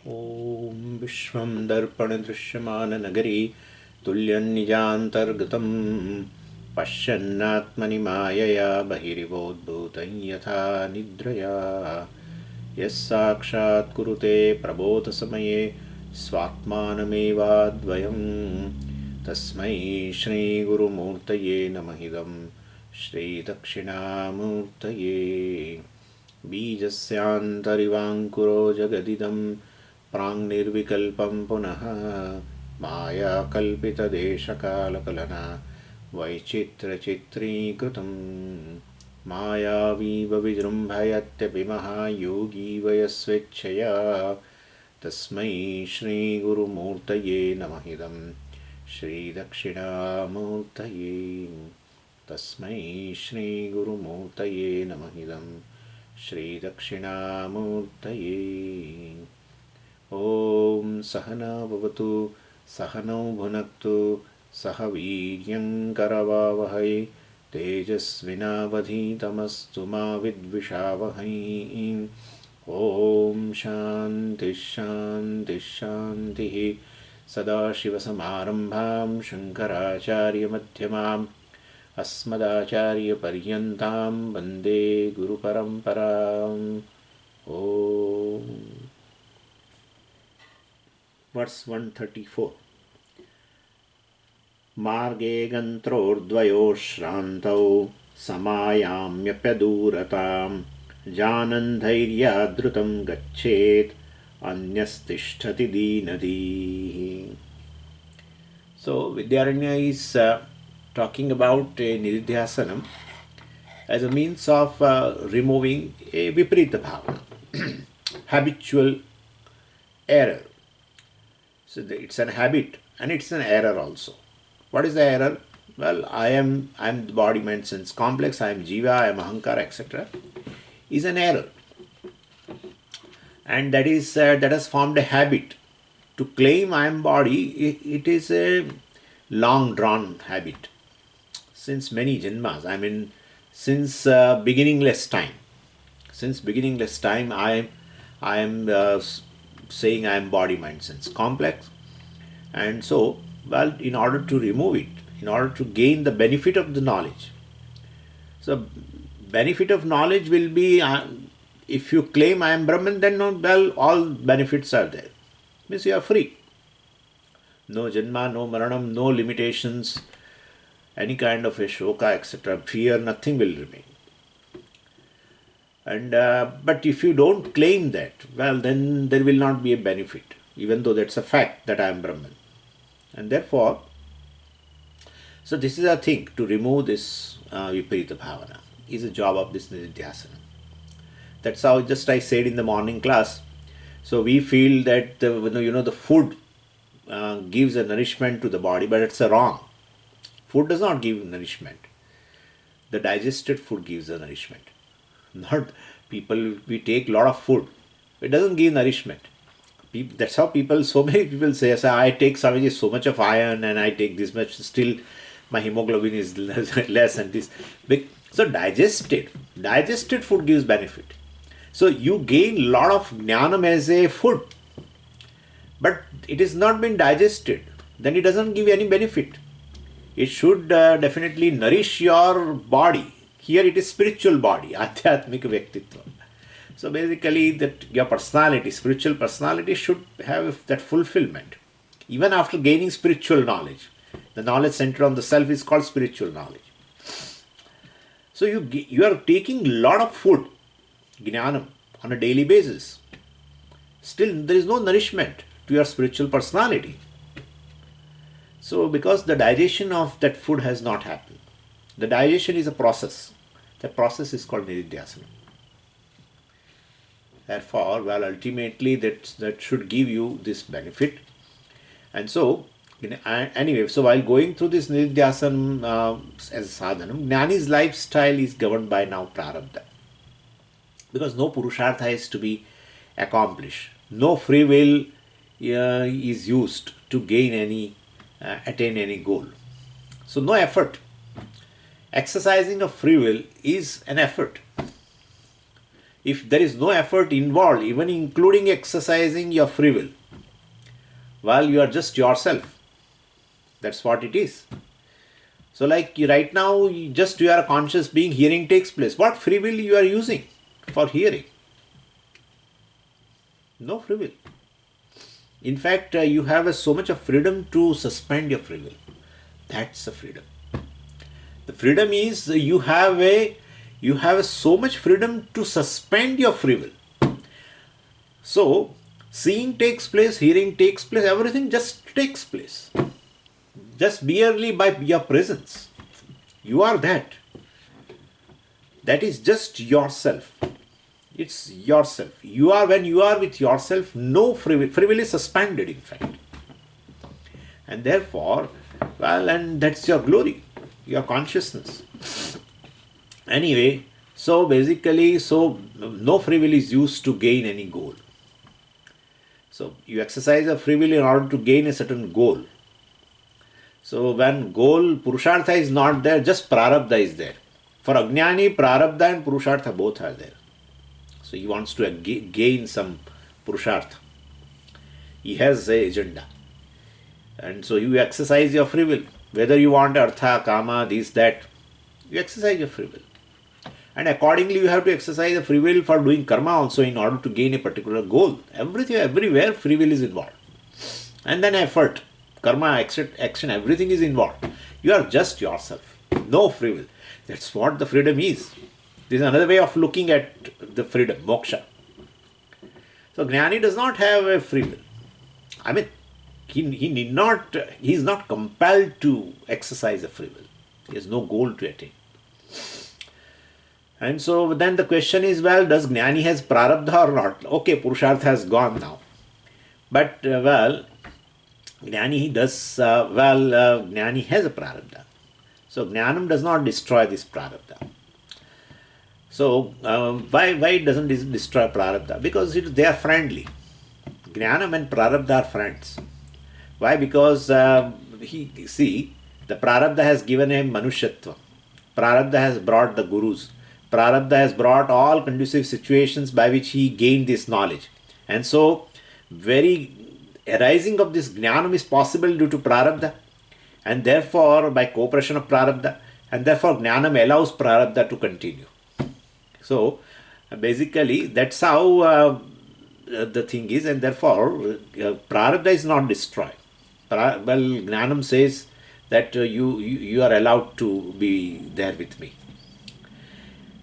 ॐ विश्वं दर्पणदृश्यमाननगरी तुल्यन्निजान्तर्गतं पश्यन्नात्मनि मायया बहिरिवोद्भूतं यथा निद्रया यः साक्षात् कुरुते प्रबोधसमये स्वात्मानमेवाद्वयं तस्मै श्रीगुरुमूर्तये नमः इदं श्रीदक्षिणामूर्तये बीजस्यान्तरिवाङ्कुरो जगदिदं प्राङ्निर्विकल्पं पुनः मायाकल्पितदेशकालकलना वैचित्र्यचित्रीकृतं मायावीव विजृम्भयत्यपि महायोगी वयस्वेच्छया तस्मै श्रीगुरुमूर्तये नमः इदं श्रीदक्षिणामूर्तये तस्मै श्रीगुरुमूर्तये नमः इदं श्रीदक्षिणामूर्तये ॐ सहना भवतु सहनौ भुनक्तु सह वीर्यङ्करवावहै तेजस्विनावधीतमस्तु मा विद्विषावहै ॐ शान्तिः शान्तिः शान्तिः सदाशिवसमारम्भां शङ्कराचार्यमध्यमाम् अस्मदाचार्यपर्यन्तां वन्दे गुरुपरम्पराम् ॐ Verse 134 मार्गे गन्त्रोर्द्वयो श्रान्तौ समायाम्यप्यदूरतां जानन् धैर्याद्रुतं गच्छेत् अन्यस्तिष्ठति दीनदीः. So Vidyaranya is talking about Nididhyasanam as a means of removing a viparita bhava, habitual error. So it's an habit and it's an error also. What is the error? Well, I am the body, mind, sense complex, I am jiva, I am ahankara, etc. is an error. And that has formed a habit. To claim I am body, it is a long drawn habit. Since many janmas, since beginningless time. Since beginningless time, I am saying I am body, mind, sense complex. And so, well, in order to remove it, in order to gain the benefit of the knowledge. So, benefit of knowledge will be, if you claim I am Brahman, then well, all benefits are there. Means you are free. No janma, no maranam, no limitations, any kind of a shoka, etc., fear, nothing will remain. And but if you don't claim that, well, then there will not be a benefit, even though that's a fact that I am Brahman. And therefore, so this is a thing to remove this viparita bhavana, is a job of this nididhyasana. That's how just I said in the morning class. So we feel that the food gives a nourishment to the body, but it's a wrong. Food does not give nourishment. The digested food gives the nourishment. Not people, we take a lot of food. It doesn't give nourishment. That's how so many people say, I take Swamiji so much of iron and I take this much, still my hemoglobin is less and this. So digested food gives benefit. So you gain a lot of jnanam as a food, but it has not been digested. Then it doesn't give any benefit. It should definitely nourish your body. Here it is spiritual body, adhyatmika vyaktitva. So basically that your personality, spiritual personality should have that fulfillment. Even after gaining spiritual knowledge, the knowledge centered on the self is called spiritual knowledge. So you are taking a lot of food, jnanam, on a daily basis. Still there is no nourishment to your spiritual personality. So because the digestion of that food has not happened. The digestion is a process. The process is called nididhyasana. Therefore, well, ultimately that should give you this benefit. And so, anyway, so while going through this nididhyasana as a sadhanam, Jnani's lifestyle is governed by now prarabdha. Because no purushartha is to be accomplished. No free will is used to gain attain any goal. So no effort. Exercising of free will is an effort. if there is no effort involved, even including exercising your free will, well, you are just yourself. That's what it is. So like right now, you are a conscious being, hearing takes place. What free will you are using for hearing? No free will. In fact, you have so much of freedom to suspend your free will. That's the freedom. The freedom is you have so much freedom to suspend your free will. So seeing takes place, hearing takes place, everything just takes place. Just merely by your presence. You are that. That is just yourself. It's yourself. When you are with yourself, no free will. Free will is suspended, in fact. And therefore, well, and that's your glory, your consciousness. Anyway, so basically, no free will is used to gain any goal. So you exercise a free will in order to gain a certain goal. So when goal, Purushartha is not there, just Prarabdha is there. For Ajnani, Prarabdha and Purushartha both are there. So he wants to gain some Purushartha. He has an agenda. And so you exercise your free will. Whether you want Artha, Kama, this, that, you exercise your free will. And accordingly, you have to exercise the free will for doing karma also in order to gain a particular goal. Everywhere free will is involved. And then effort, karma, action, everything is involved. You are just yourself. No free will. That's what the freedom is. This is another way of looking at the freedom, moksha. So Jnani does not have a free will. I mean, he is not compelled to exercise a free will. He has no goal to attain. And so then the question is, well, does Jnani has Prarabdha or not? Okay, Purushartha has gone now. But, Jnani Jnani has a Prarabdha. So Jnanam does not destroy this Prarabdha. So why it doesn't destroy Prarabdha? Because they are friendly. Jnanam and Prarabdha are friends. Why? Because the Prarabdha has given him Manushyatva. Prarabdha has brought the Gurus. Prarabdha has brought all conducive situations by which he gained this knowledge. And so, very arising of this Jnanam is possible due to Prarabdha. And therefore, by cooperation of Prarabdha. And therefore, Jnanam allows Prarabdha to continue. So, basically, that's how the thing is. And therefore, Prarabdha is not destroyed. Jnanam says that you are allowed to be there with me.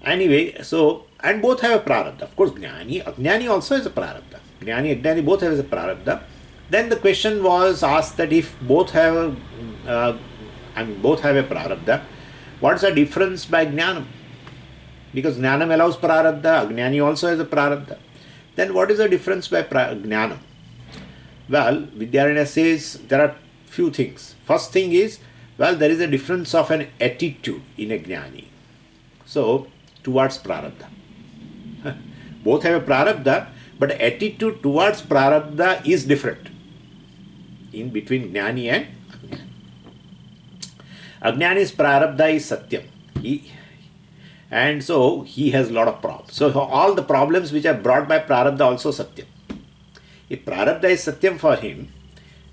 Anyway, so, and both have a Prarabdha. Of course, Ajnani also has a Prarabdha. Ajnani both have a Prarabdha. Then the question was asked that if both have a Prarabdha, what's the difference by Jnanam? Because Jnanam allows Prarabdha, Ajnani also has a Prarabdha. Then what is the difference by Jnanam? Well, Vidyaranya says there are few things. First thing is, well, there is a difference of an attitude in a Jnani. So, towards Prarabdha. Both have a Prarabdha, but attitude towards Prarabdha is different in between Jnani and Ajnani. Ajnani's Prarabdha is Satyam. And so he has a lot of problems. So all the problems which are brought by Prarabdha also Satyam. If Prarabdha is Satyam for him,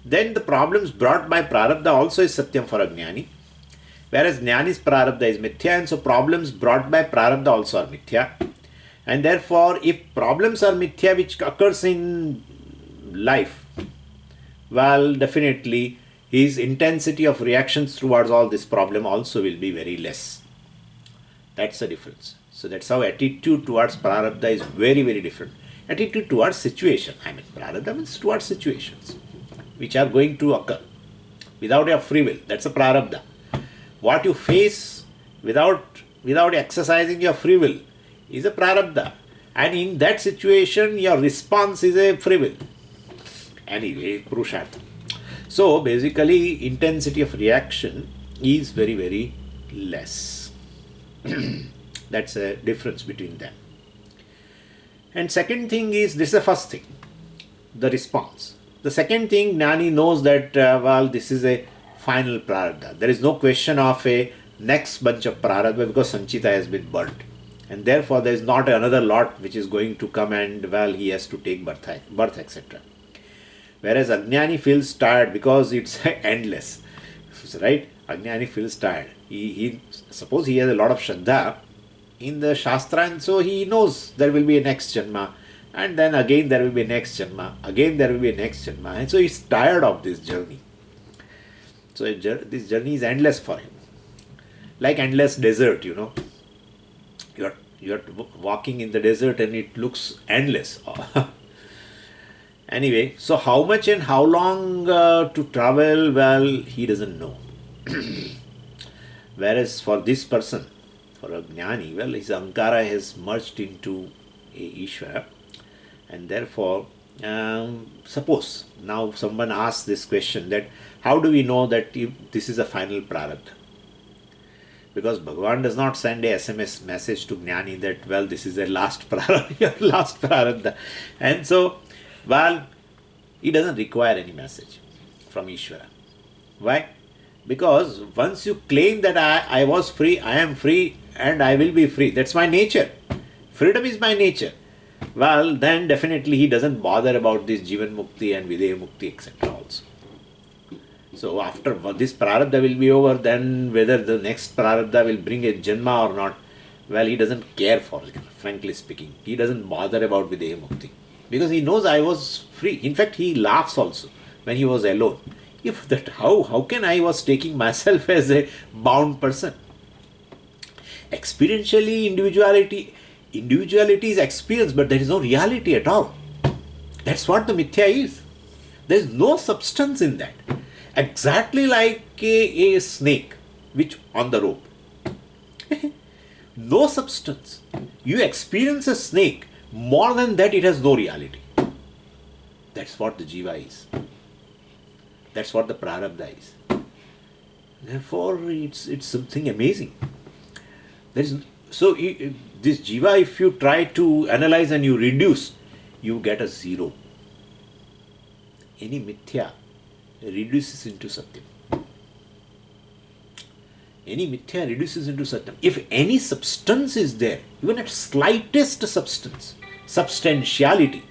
then the problems brought by Prarabdha also is Satyam for Ajnani. Whereas Jnani's Prarabdha is Mithya, and so problems brought by Prarabdha also are Mithya. And therefore, if problems are Mithya which occurs in life, well, definitely his intensity of reactions towards all this problem also will be very less. That's the difference. So that's how attitude towards Prarabdha is very, very different. Attitude towards situation. I mean, Prarabdha means towards situations which are going to occur without your free will. That's a Prarabdha. What you face without exercising your free will is a Prarabdha. And in that situation, your response is a free will. Anyway, Purushartha. So, basically, intensity of reaction is very, very less. That's a difference between them. And second thing is, this is the first thing, the response. The second thing, Jnani knows that, this is a final Prarabdha. There is no question of a next bunch of Prarabdha because Sanchita has been burnt. And therefore there is not another lot which is going to come and, well, he has to take birth, etc. Whereas Ajnani feels tired because it's endless, right? Ajnani feels tired. He suppose he has a lot of Shraddha in the Shastra, and so he knows there will be a next Janma, and then again there will be a next Janma, again there will be a next Janma, and so he's tired of this journey. So this journey is endless for him, like endless desert, You're walking in the desert and it looks endless. Anyway, so how much and how long to travel? Well, he doesn't know. Whereas for this person, for a Jnani, well, his Ankara has merged into a Ishvara, and therefore, suppose now someone asks this question, that how do we know that this is a final Prarabdha? Because Bhagavan does not send a SMS message to Jnani that, well, this is a last Prarabdha, last Prarabdha. And so, well, he doesn't require any message from Ishvara. Why? Because once you claim that I was free, I am free, and I will be free, that's my nature. Freedom is my nature. Well, then definitely he doesn't bother about this Jivan Mukti and Videha Mukti, etc. also. So after this Prarabdha will be over, then whether the next Prarabdha will bring a Janma or not, well, he doesn't care for it, frankly speaking. He doesn't bother about Videha Mukti, because he knows I was free. In fact, he laughs also when he was alone. If that, how can I was taking myself as a bound person? Experientially, individuality is experience, but there is no reality at all. That's what the Mithya is. There is no substance in that. Exactly like a snake which on the rope. No substance. You experience a snake, more than that it has no reality. That's what the Jiva is. That's what the Prarabdha is. Therefore, it's something amazing. This Jiva, if you try to analyze and you reduce, you get a zero. Any Mithya reduces into Satyam. Any Mithya reduces into Satyam. If any substance is there, even at slightest substance, substantiality,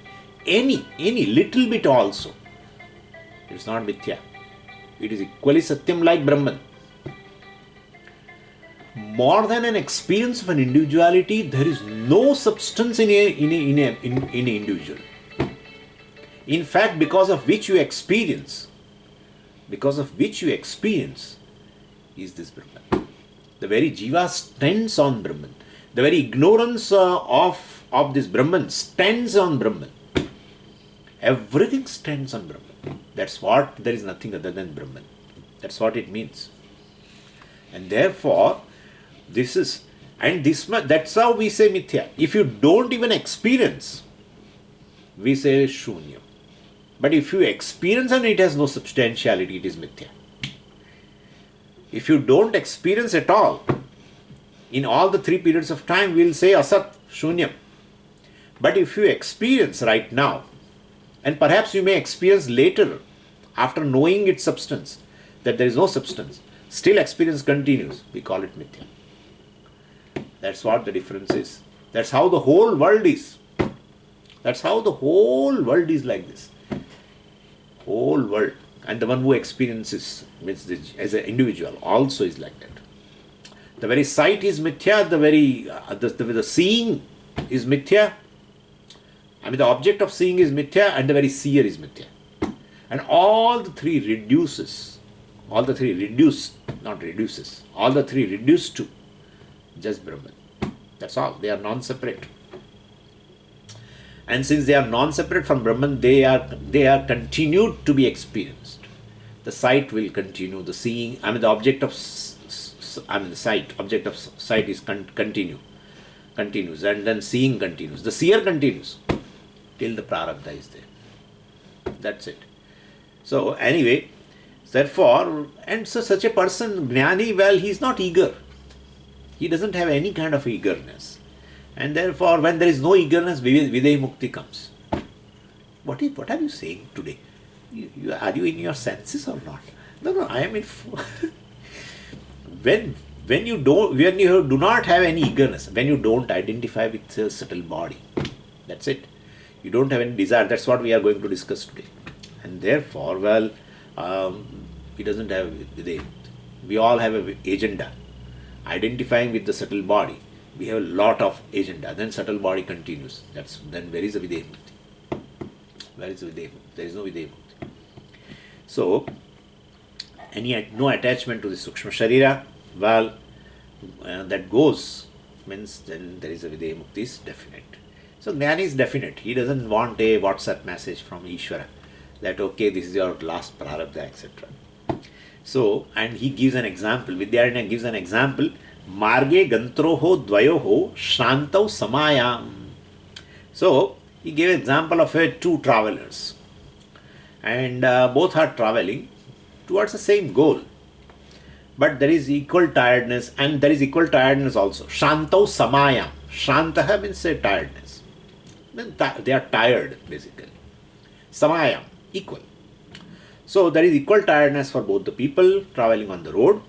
any little bit also, it's not Mithya. It is equally Satyam like Brahman. More than an experience of an individuality, there is no substance in an individual. In fact, because of which you experience, is this Brahman. The very Jiva stands on Brahman. The very ignorance of this Brahman stands on Brahman. Everything stands on Brahman. That's what, there is nothing other than Brahman. That's what it means. And therefore, that's how we say Mithya. If you don't even experience, we say Shunya. But if you experience and it has no substantiality, it is Mithya. If you don't experience at all, in all the 3 periods of time, we will say Asat, Shunyam. But if you experience right now, and perhaps you may experience later, after knowing its substance, that there is no substance, still experience continues, we call it Mithya. That's what the difference is. That's how the whole world is. That's how the whole world is like this. Whole world. And the one who experiences as an individual also is like that. The very sight is Mithya, the seeing is Mithya. The object of seeing is Mithya, and the very seer is Mithya. And all the three reduce to just Brahman. That's all. They are non-separate. And since they are non-separate from Brahman, they are continued to be experienced. The sight will continue. The seeing, the object of sight is continues, and then seeing continues. The seer continues till the Prarabdha is there. That's it. So anyway, therefore, and so such a person, Jnani, well, he is not eager. He doesn't have any kind of eagerness. And therefore, when there is no eagerness, Videha Mukti comes. What are you saying today? Are you in your senses or not? No, I am in... When when you do not have any eagerness, when you don't identify with a subtle body, that's it. You don't have any desire. That's what we are going to discuss today. And therefore, he doesn't have Videha. We all have a agenda. Identifying with the subtle body, we have a lot of agenda. Then subtle body continues. Then where is the Videha Mukti? Where is the Videha Mukti? There is no Videha Mukti. So, no attachment to the Sukshma Sharira, that goes, means then there is a Videha Mukti is definite. So Jnani is definite. He doesn't want a WhatsApp message from Ishvara that okay, this is your last prarabdha, etc. So, and he gives an example, Vidyaranya gives an example, Marge Gantroho Dvayoho Shantau Samayam. So, he gave an example of two travelers, and both are traveling towards the same goal. But there is equal tiredness, and there is equal tiredness also. Shantau Samayam. Shantaha means tiredness. They are tired, basically. Samayam, equal. So there is equal tiredness for both the people traveling on the road.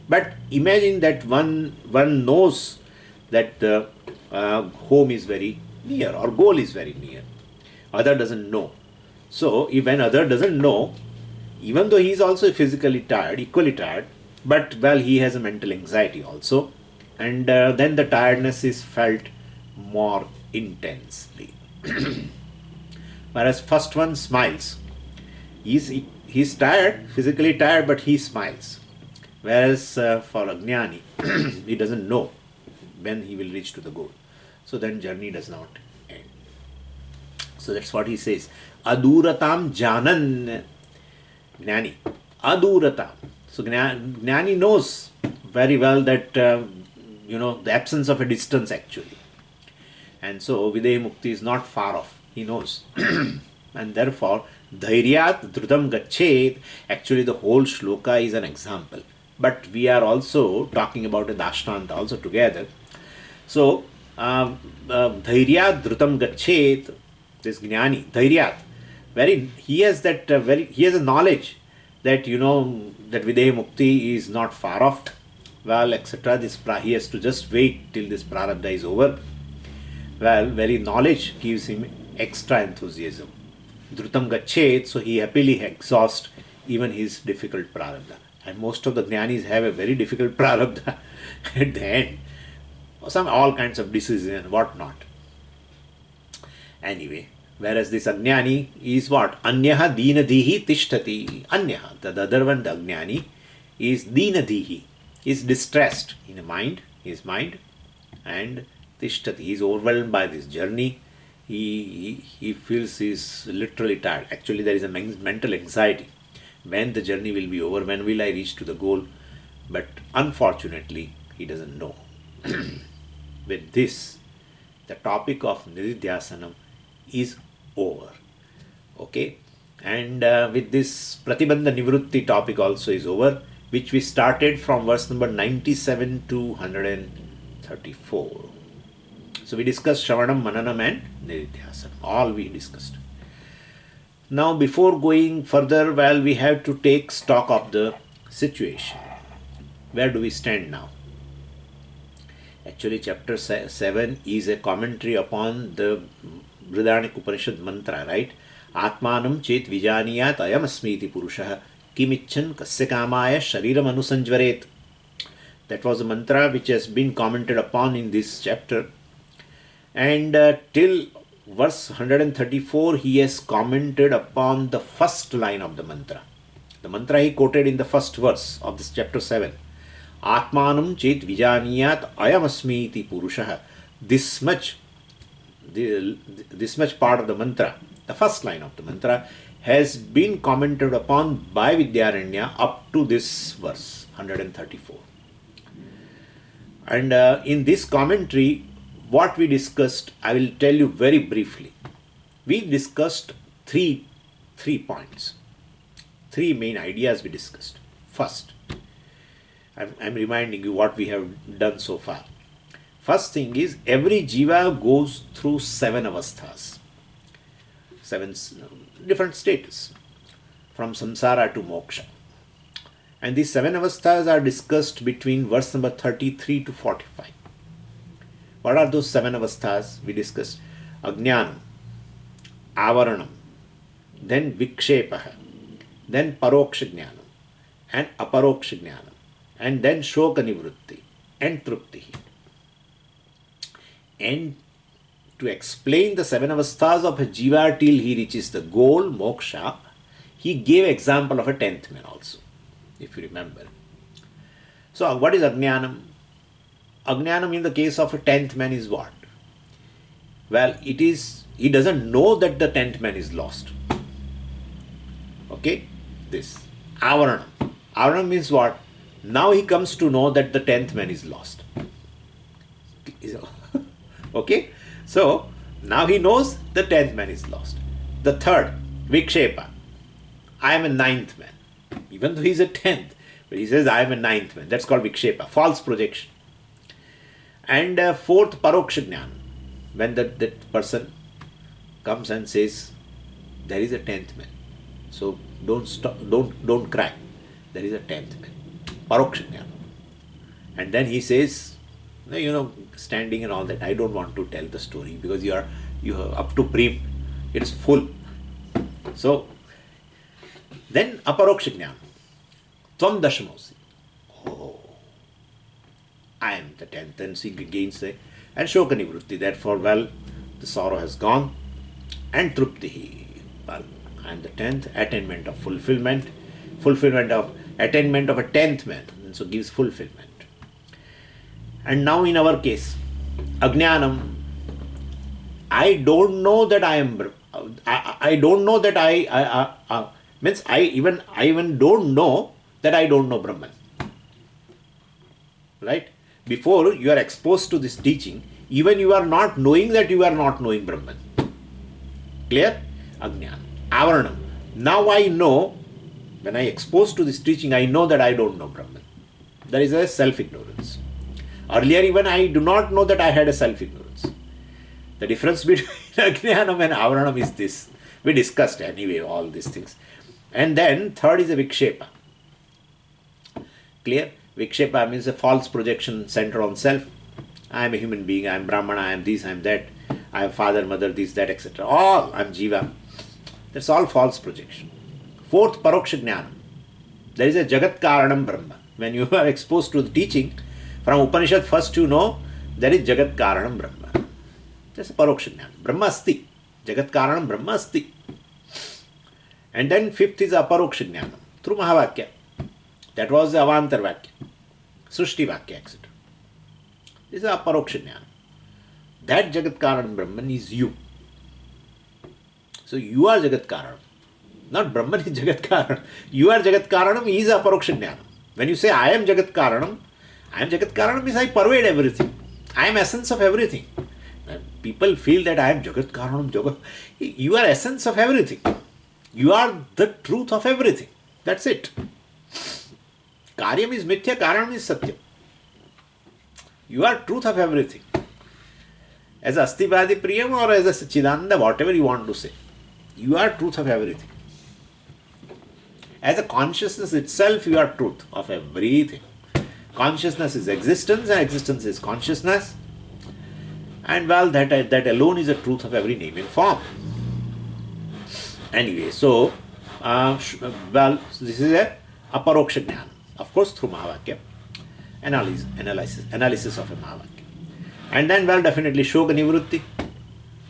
But imagine that one knows that the home is very near or goal is very near. Other doesn't know. So when other doesn't know, even though he is also physically tired, equally tired, but he has a mental anxiety also, and then the tiredness is felt more intensely. Whereas first one smiles. He's tired, physically tired, but he smiles. Whereas for Ajnani, he doesn't know when he will reach to the goal. So then journey does not end. So that's what he says. Aduratam janan Jnani. Aduratam. So Jnani knows very well that, the absence of a distance actually. And so Videha Mukti is not far off. He knows. And therefore, Dhairyat Dhrutam Gachet, actually the whole shloka is an example. But we are also talking about a Dashtanta also together. So, Dhairyat Dhrutam Gachet, this Jnani, Dhairyat, he has a knowledge that, that Videha Mukti is not far off, etc. He has to just wait till this prarabdha is over. Very knowledge gives him extra enthusiasm. Dhrutam Gachet, so he happily exhausts even his difficult prarabdha. And most of the Jnanis have a very difficult prarabdha at the end. All kinds of diseases and whatnot. Anyway, whereas this Ajnani is what? Anyaha Deenadihi Tishtati. Anyaha, the other one, the Ajnani, is Deenadihi, is distressed in his mind, and Tishtati, he is overwhelmed by this journey. He feels he is literally tired. Actually, there is a mental anxiety. When the journey will be over, when will I reach to the goal? But unfortunately, he doesn't know. With this, the topic of Nididhyasanam is over. Okay? And with this, Pratibandha Nivrutti topic also is over, which we started from verse number 97 to 134. So we discussed Shravanam, Mananam and Nididhyasanam. All we discussed. Now before going further, we have to take stock of the situation. Where do we stand now? Actually, chapter 7 is a commentary upon the Brihadaranyaka Upanishad mantra, right? Atmanam chet vijaniyat ayam asmiti purushah kimichan kasya kamaya shariram anusanjvaret. That was a mantra which has been commented upon in this chapter. And till verse 134, he has commented upon the first line of the mantra. The mantra he quoted in the first verse of this chapter 7. Atmanam chet vijaniyat ayam asmiti purushah. This much part of the mantra, the first line of the mantra, has been commented upon by Vidyaranya up to this verse 134. And in this commentary, what we discussed, I will tell you very briefly. We discussed three points. Three main ideas we discussed. First, I'm reminding you what we have done so far. First thing is, every jiva goes through 7 avasthas. 7 different status. From samsara to moksha. And these 7 avasthas are discussed between verse number 33 to 45. What are those 7 avasthas we discussed? Ajnanam, Avaranam, then Vikshepaha, then Paroksha Jnanam, and Aparoksha Jnanam, and then Shoka Nivrutti, and Truptihi. And to explain the 7 avasthas of a jiva till he reaches the goal, moksha, he gave example of a 10th man also, if you remember. So what is Ajnanam? Ajnanam in the case of a 10th man is what? Well, it is, he doesn't know that the 10th man is lost. Okay? This. Avaranam. Avaranam means what? Now he comes to know that the 10th man is lost. Okay? So, now he knows the 10th man is lost. The third, Vikshepa. I am a 9th man. Even though he is a 10th, but he says I am a 9th man. That's called Vikshepa, false projection. And fourth, Paroksha Jnana. When that person comes and says, there is a 10th man. So don't cry. There is a 10th man. Paroksha Jnana. And then he says, standing and all that. I don't want to tell the story because you are up to pre. It's full. So then Aparoksha Jnana. Tvam Dashamosi. Oh, I am the 10th. Then he gains the and Shoka Nivrutti. Therefore, well, the sorrow has gone. And Truptihi. Well, I am the 10th. Attainment of fulfillment. Fulfillment of attainment of a 10th man. And so gives fulfillment. And now in our case, Ajnanam, I don't know that I am, I don't know that I even don't know that I don't know Brahman. Right? Before you are exposed to this teaching, even you are not knowing that you are not knowing Brahman. Clear? Ajnana. Avaranam. Now I know, when I exposed to this teaching, I know that I don't know Brahman. There is a self-ignorance. Earlier even I do not know that I had a self-ignorance. The difference between Ajnanam and Avaranam is this. We discussed anyway all these things. And then third is a Vikshepa. Clear? Vikshepa means a false projection centered on self. I am a human being, I am Brahmana, I am this, I am that, I am father, mother, this, that, etc. All, I am Jiva. That's all false projection. Fourth, Paroksha Jnana. There is a Jagat Karanam Brahma. When you are exposed to the teaching, from Upanishad first you know, there is Jagat Karanam Brahma. That's a Paroksha Jnana. Brahma Asti. Jagat Karanam Brahma Asti. And then fifth is Aparoksha Jnana. Through Mahavakya. That was the Avantar Vakya. Srushti Vakya, etc. This is Aparoksha Jnana. That Jagat Karanam Brahman is you. So you are Jagat Karanam. Not Brahman is Jagat Karanam. You are Jagat Karanam, he is Aparoksha Jnana. When you say I am Jagat Karanam means I pervade everything. I am essence of everything. People feel that I am Jagat Karanam, You are essence of everything. You are the truth of everything. That's it. Karyam is Mithya, Karanam is Satyam. You are truth of everything. As Astivadi Priyam or as a Chidananda, whatever you want to say. You are truth of everything. As a consciousness itself, you are truth of everything. Consciousness is existence and existence is consciousness. And well, that alone is the truth of every name and form. Anyway, so, this is a Aparoksha Jnana. Of course, through Mahavakya. Analysis of a Mahavakya. And then, definitely Shoka Nivrutti.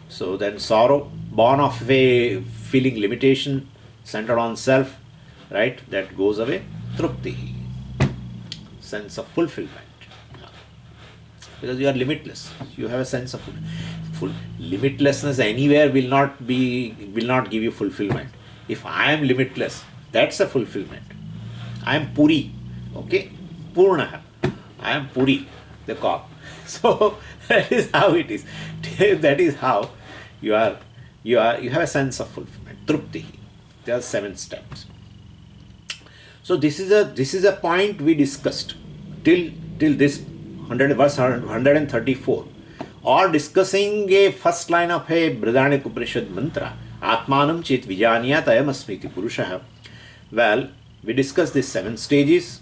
So then sorrow, born of a feeling limitation, centered on self, right, that goes away. Truptihi. Sense of fulfillment. Because you are limitless. You have a sense of limitlessness anywhere will not give you fulfillment. If I am limitless, that's a fulfillment. I am Puri. Okay? Purna. I am Puri, the cock. So that is how it is. That is how you have a sense of fulfillment. Trupti. There are 7 steps. So this is a point we discussed till this verse 134, or discussing a first line of a Brihadaranyaka Upanishad mantra, Atmanam Chit Vijaniyat Ayam Asmiti Purushaha. Well, we discussed these 7 stages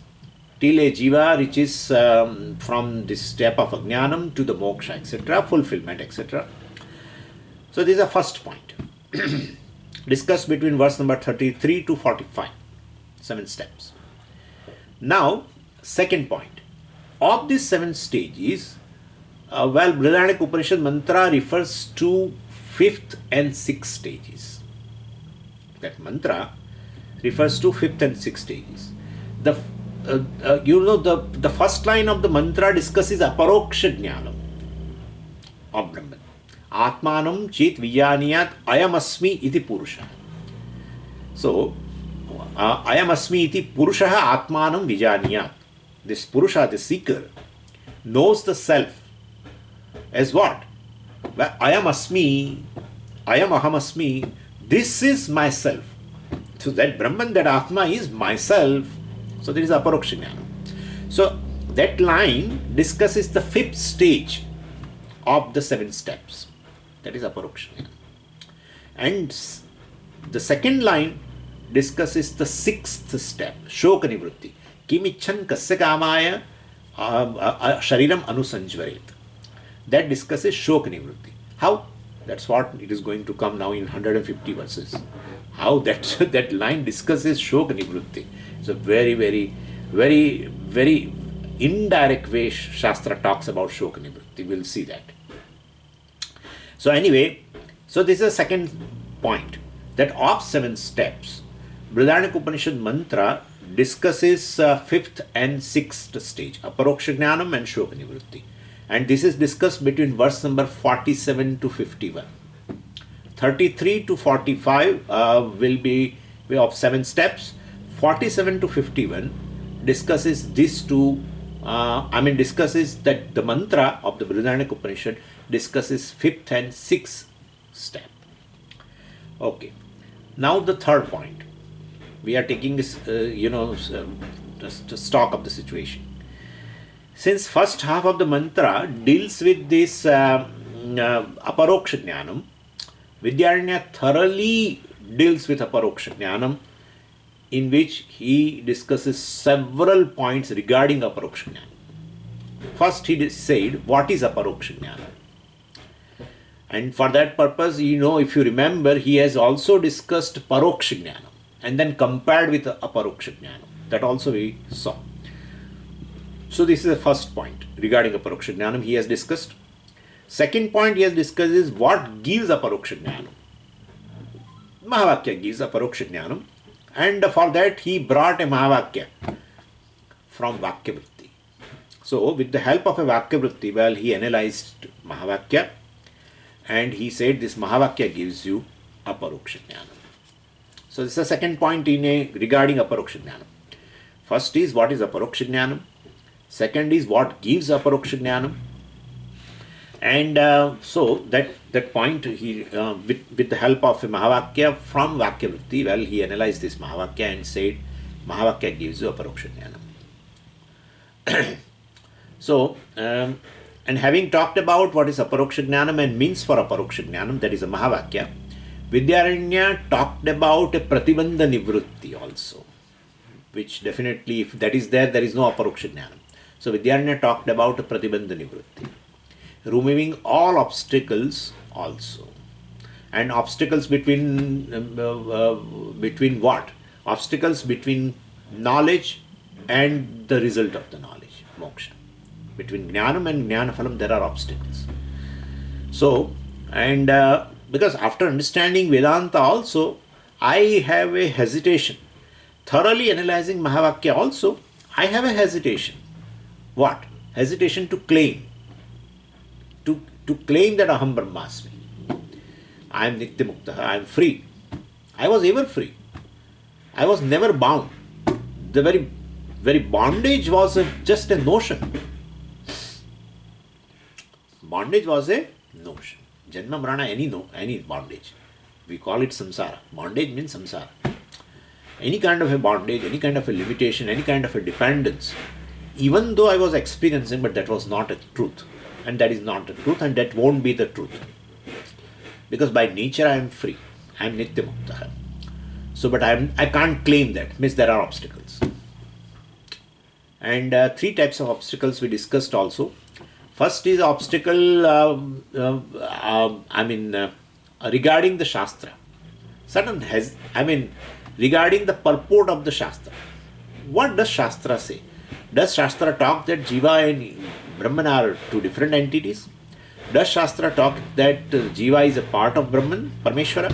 till a jiva reaches from this step of ajnanam to the moksha, etc., fulfillment, etc. So this is the first point. Discussed between verse number 33 to 45. 7 steps. Now, second point. Of these 7 stages, Brihadaranyaka Upanishad mantra refers to 5th and 6th stages. That mantra refers to 5th and 6th stages. The first line of the mantra discusses aparoksha jnanam of Brahman. Atmanam chit vijaniyat ayamasmi iti purusha. So, ayamasmi iti purusha atmanam vijaniyat. This purusha, the seeker, knows the self as what? Ayam asmi, ayam ahamasmi, this is myself. So that Brahman, that Atma is myself. So there is aparoksha jnana. So that line discusses the 5th stage of the 7 steps. That is aparoksha jnana. And the second line discusses the 6th step, shoka nivritti. Kimichan kasya kamaya shariram anusanjvaret. That discusses shoka nivritti. How? That's what it is going to come now in 150 verses. How that line discusses shoka nivritti. It's a very, very, very, very indirect way Shastra talks about shoka nivritti. We'll see that. So anyway, so this is the second point, that of 7 steps, Brihadaranyaka Upanishad mantra discusses 5th and 6th stage, aparoksha jnanam and shoka nivritti. And this is discussed between verse number 47 to 51. 33 to 45 will be of 7 steps. 47 to 51 discusses these two, discusses that the mantra of the Brihadaranyaka Upanishad discusses 5th and 6th step. Okay. Now the third point. We are taking this, stock of the situation. Since first half of the mantra deals with this aparoksha jnanam, Vidyaranya thoroughly deals with aparoksha jnanam, in which he discusses several points regarding aparoksha jnanam. First he said, what is aparoksha jnanam? And for that purpose, if you remember, he has also discussed paroksha jnanam and then compared with aparoksha jnanam. That also we saw. So this is the first point regarding aparoksha jnanam he has discussed. Second point he has discussed is what gives aparoksha jnanam. Mahavakya gives aparoksha jnanam, and for that he brought a Mahavakya from Vakya Vritti. So with the help of a Vakya Vritti, he analyzed Mahavakya and he said this Mahavakya gives you aparoksha jnanam. So this is the second point regarding aparoksha jnanam. First is what is aparoksha jnanam. Second is what gives aparoksha jnanam. And so that point he with the help of a Mahavakya from Vakya Vritti, he analyzed this Mahavakya and said Mahavakya gives you aparoksha jnanam. So and having talked about what is aparoksha jnanam and means for aparoksha jnanam, that is a Mahavakya, Vidyaranya talked about a pratibandha nivritti also, which definitely, if that is there, there is no aparoksha jnanam. So Vidyaranya talked about a pratibandha nivritti, removing all obstacles also. And obstacles between what? Obstacles between knowledge and the result of the knowledge, moksha. Between jnanam and jnanaphalam there are obstacles. So, and because after understanding Vedanta also, I have a hesitation. Thoroughly analyzing Mahavakya also, I have a hesitation. What? Hesitation to claim. To claim that Aham Brahmasmi. I am Nitya Mukta, I am free. I was ever free. I was never bound. The very bondage was just a notion. Bondage was a notion. Janma Marana, any bondage. We call it samsara. Bondage means samsara. Any kind of a bondage, any kind of a limitation, any kind of a dependence, even though I was experiencing, but that was not a truth. And that is not the truth, and that won't be the truth. Because by nature I am free. I am Nitya Mukta. So, but I can't claim that. Means there are obstacles. And three types of obstacles we discussed also. First is obstacle, regarding the Shastra. Regarding the purport of the Shastra. What does Shastra say? Does Shastra talk that Jiva and Brahman are two different entities? Does Shastra talk that Jiva is a part of Brahman, Parmeshwara?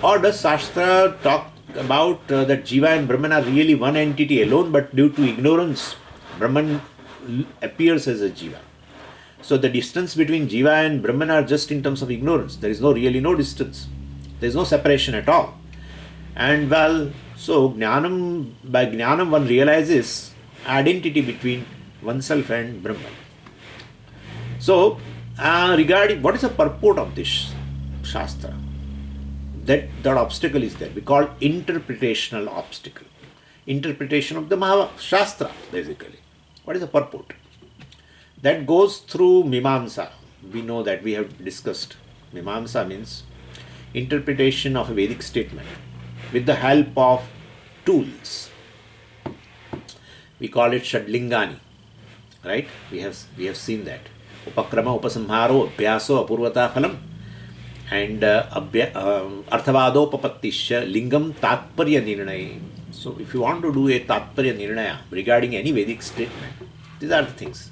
Or does Shastra talk about that Jiva and Brahman are really one entity alone, but due to ignorance, Brahman appears as a Jiva? So the distance between Jiva and Brahman are just in terms of ignorance. There is really no distance. There is no separation at all. And so by Jnanam one realizes identity between oneself and Brahman. So regarding what is the purport of this Shastra? That obstacle is there. We call interpretational obstacle. Interpretation of the Shastra, basically. What is the purport? That goes through Mimamsa. We know that we have discussed. Mimamsa means interpretation of a Vedic statement with the help of tools. We call it Shadlingani. Right? We have seen that. Upakrama, Upasamharo, Abhyaso, Apurvata Phalam. And Arthavadopapattisya Lingam Tatparya Nirnaya. So if you want to do a Tatparya Nirnaya regarding any Vedic statement, these are the things.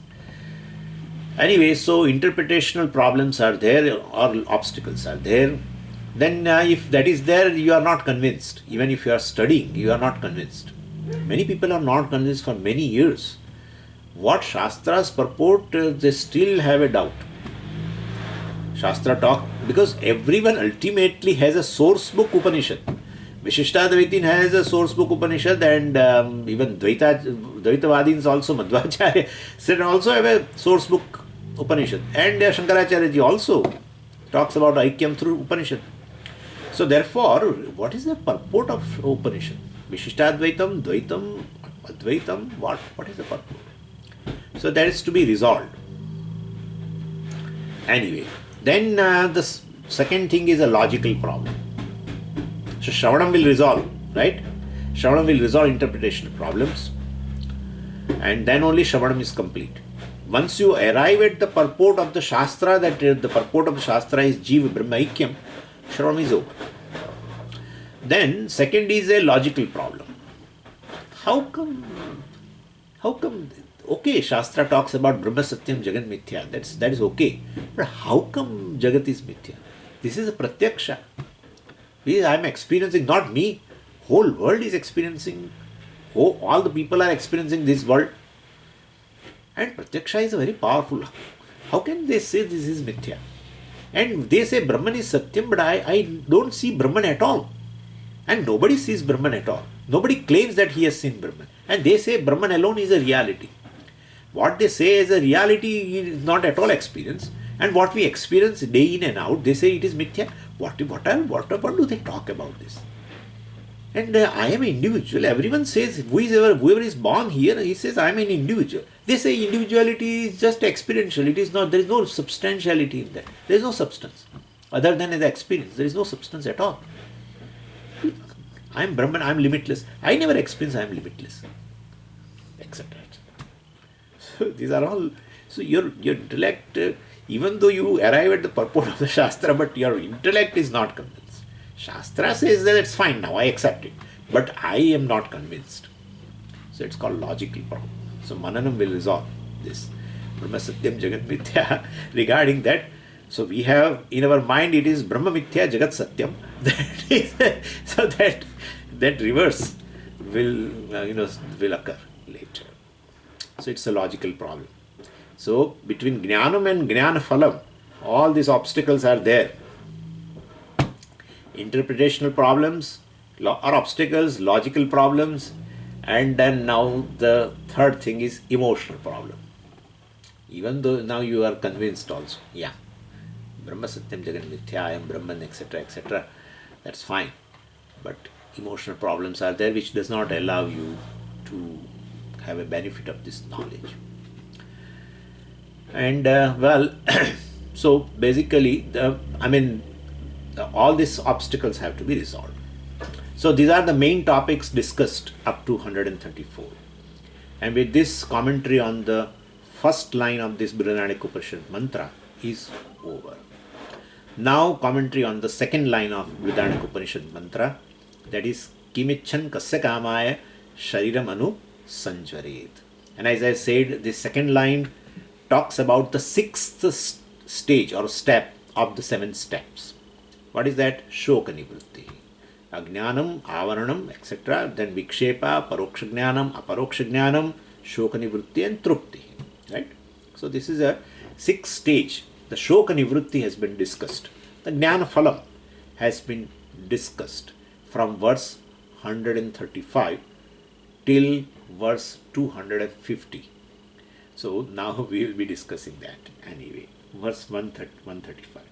Anyway, so interpretational problems are there or obstacles are there. Then if that is there, you are not convinced. Even if you are studying, you are not convinced. Many people are not convinced for many years. What Shastras purport, they still have a doubt. Shastra talk, because everyone ultimately has a source book Upanishad. Vishishtadvaitin has a source book Upanishad, and even Dvaitavadins also, Madhvacharya said also have a source book Upanishad. And Shankaracharya ji also talks about Aikyam through Upanishad. So therefore, what is the purport of Upanishad? Vishishtadvaitam, Dvaitam, Advaitam, what is the purport? So that is to be resolved. Anyway, then the second thing is a logical problem. So Shravanam will resolve, right? Shravanam will resolve interpretational problems, and then only Shravanam is complete. Once you arrive at the purport of the Shastra, that the purport of the Shastra is Jiva Brahma Aikyam, Shravanam is over. Then second is a logical problem. How come, okay, Shastra talks about Brahma Satyam Jagat Mithya, that is okay. But how come Jagat is Mithya? This is a Pratyaksha. I am experiencing, not me, whole world is experiencing, all the people are experiencing this world. And Pratyaksha is very powerful. How can they say this is Mithya? And they say Brahman is Satyam, but I don't see Brahman at all. And nobody sees Brahman at all. Nobody claims that he has seen Brahman. And they say Brahman alone is a reality. What they say as a reality is not at all experienced. And what we experience day in and out, they say it is Mithya. What do they talk about this? And I am an individual. Everyone says, whoever is born here, he says, I am an individual. They say individuality is just experiential. It is not, there is no substantiality in that. There is no substance. Other than the experience, there is no substance at all. I am Brahman, I am limitless. I never experience I am limitless. Etc. So these are all. So your intellect, even though you arrive at the purport of the Shastra, but your intellect is not convinced. Shastra says that it's fine now, I accept it. But I am not convinced. So it's called logical problem. So Mananam will resolve this. Brahma Satyam Jagat Mithya. Regarding that, so we have in our mind it is Brahma Mithya Jagat Satyam. That is, so that reverse will occur later. So it's a logical problem. So between Jnanam and Jnana Phalam, all these obstacles are there. Interpretational problems or obstacles, logical problems, and then now the third thing is emotional problem. Even though now you are convinced also, yeah, Brahma Satyam Jagat Mithya, I am Brahman, etc., etc., that's fine. But emotional problems are there which does not allow you to have a benefit of this knowledge. And so basically, all these obstacles have to be resolved. So these are the main topics discussed up to 134. And with this, commentary on the first line of this Brihadaranyaka Upanishad mantra is over. Now commentary on the second line of Brihadaranyaka Upanishad mantra, that is Kimichan Kasya Kamaya Shariram Anu Sanjvaret. And as I said, this second line talks about the sixth stage or step of the 7 steps. What is that? Shoka Nivritti. Ajnanam, Avaranam, etc. Then Vikshepa, Paroksha Jnanam, Aparoksha Jnanam, Shoka Nivritti and Trupti. Right? So this is a 6th stage. The Shoka Nivritti has been discussed. The Jnana Phalam has been discussed from verse 135 till verse 250. So now we will be discussing that anyway. Verse 135.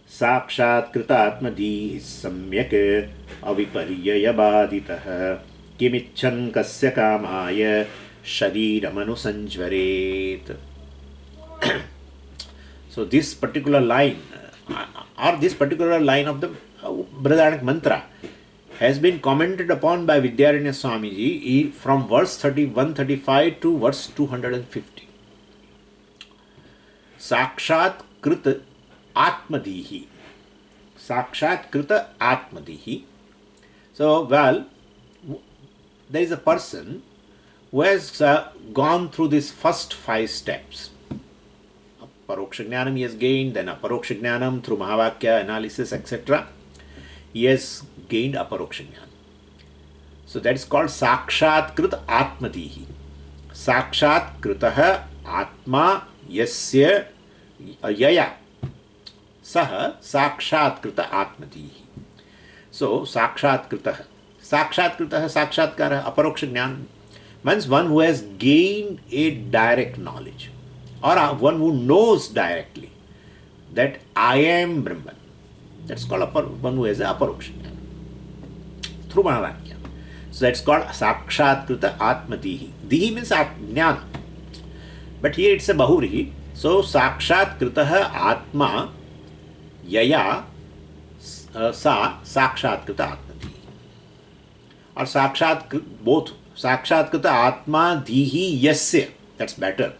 Sakshat Kritatmadi Samyak Aviparyaya Baditah Kimichan Kasya Kamaya Shariram Anusanjvaret. So this particular line or this particular line of the Brihadaranyaka mantra has been commented upon by Vidyaranya Swamiji from verse 135 to verse 250. Sakshat Krita Atmadihi. Sakshat Krita Atmadihi. So, well, there is a person who has gone through these first 5 steps. Paroksha Jnanam he has gained, then Aparoksha Jnanam through Mahavakya analysis, etc. He has gained Aparoksha Jnana. So that is called Sakshat Krita Atmadihi. Sakshat Kritaha Atma Yasya Yaya Saha Sakshat Krita Atmadihi. So Sakshat Kritaha. Sakshat Kritaha, Sakshatkara, Aparoksha Jnana means one who has gained a direct knowledge, or one who knows directly that I am Brahman. That's called one who has a Aparoksha Jnana through Mahavakya. So that's called Sakshat Krita Atmadihi. Dihi means Jnana. But here it's a Bahurihi. So Sakshat Kritaha Atma Yaya Sa Sakshat Krita Atmadihi. Or Sakshat, both. Sakshat Krita Atma Dihi Yasya. That's better.